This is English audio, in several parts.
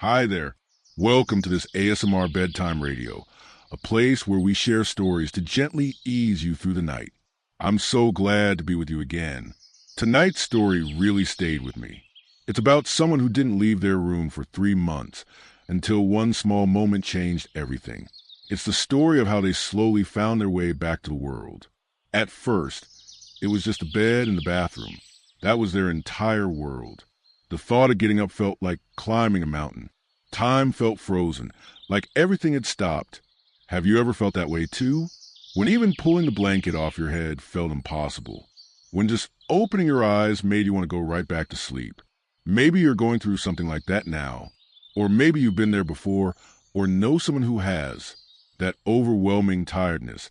Hi there. Welcome to this ASMR Bedtime Radio, a place where we share stories to gently ease you through the night. I'm so glad to be with you again. Tonight's story really stayed with me. It's about someone who didn't leave their room for 3 months until one small moment changed everything. It's the story of how they slowly found their way back to the world. At first, it was just a bed in the bathroom. That was their entire world. The thought of getting up felt like climbing a mountain. Time felt frozen, like everything had stopped. Have you ever felt that way too? When even pulling the blanket off your head felt impossible. When just opening your eyes made you want to go right back to sleep. Maybe you're going through something like that now. Or maybe you've been there before, or know someone who has. That overwhelming tiredness.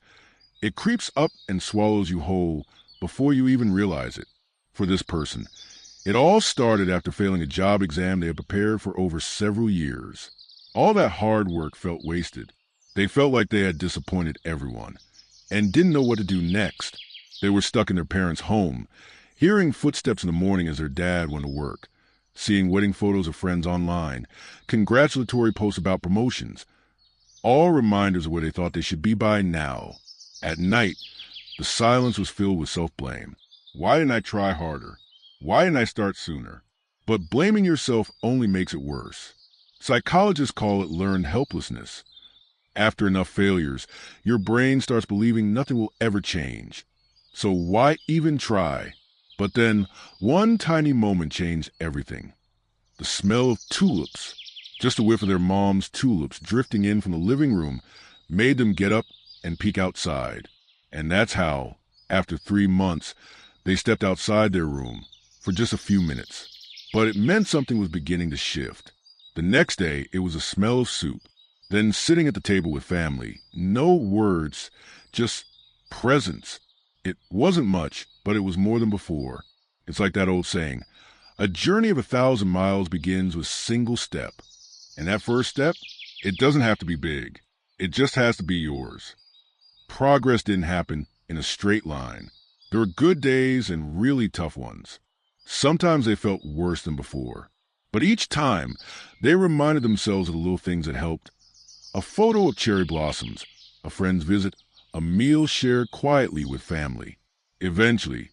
It creeps up and swallows you whole before you even realize it. For this person, it all started after failing a job exam they had prepared for over several years. All that hard work felt wasted. They felt like they had disappointed everyone and didn't know what to do next. They were stuck in their parents' home, hearing footsteps in the morning as their dad went to work, seeing wedding photos of friends online, congratulatory posts about promotions, all reminders of where they thought they should be by now. At night, the silence was filled with self-blame. Why didn't I try harder? Why didn't I start sooner? But blaming yourself only makes it worse. Psychologists call it learned helplessness. After enough failures, your brain starts believing nothing will ever change. So why even try? But then, one tiny moment changed everything. The smell of tulips, just a whiff of their mom's tulips drifting in from the living room, made them get up and peek outside. And that's how, after 3 months, they stepped outside their room for just a few minutes. But it meant something was beginning to shift. The next day, it was a smell of soup. Then sitting at the table with family. No words, just presence. It wasn't much, but it was more than before. It's like that old saying, a journey of 1,000 miles begins with a single step. And that first step, it doesn't have to be big. It just has to be yours. Progress didn't happen in a straight line. There were good days and really tough ones. Sometimes they felt worse than before. But each time, they reminded themselves of the little things that helped. A photo of cherry blossoms, a friend's visit, a meal shared quietly with family. Eventually,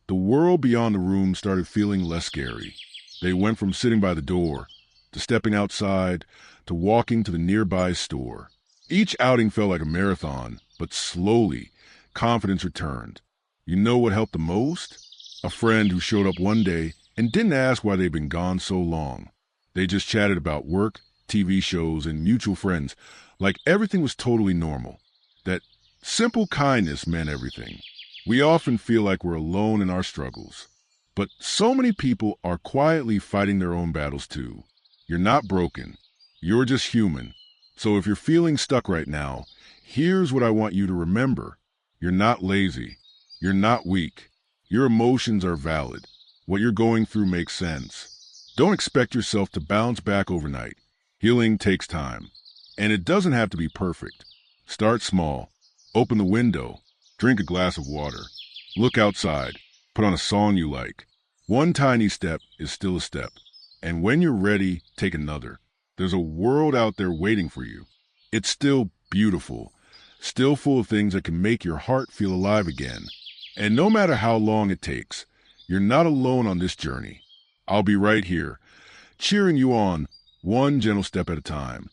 the world beyond the room started feeling less scary. They went from sitting by the door, to stepping outside, to walking to the nearby store. Each outing felt like a marathon, but slowly, confidence returned. You know what helped the most? A friend who showed up one day and didn't ask why they'd been gone so long. They just chatted about work, TV shows, and mutual friends, like everything was totally normal. That simple kindness meant everything. We often feel like we're alone in our struggles. But so many people are quietly fighting their own battles too. You're not broken. You're just human. So if you're feeling stuck right now, here's what I want you to remember. You're not lazy. You're not weak. Your emotions are valid. What you're going through makes sense. Don't expect yourself to bounce back overnight. Healing takes time. And it doesn't have to be perfect. Start small. Open the window. Drink a glass of water. Look outside. Put on a song you like. One tiny step is still a step. And when you're ready, take another. There's a world out there waiting for you. It's still beautiful. Still full of things that can make your heart feel alive again. And no matter how long it takes, you're not alone on this journey. I'll be right here, cheering you on, one gentle step at a time.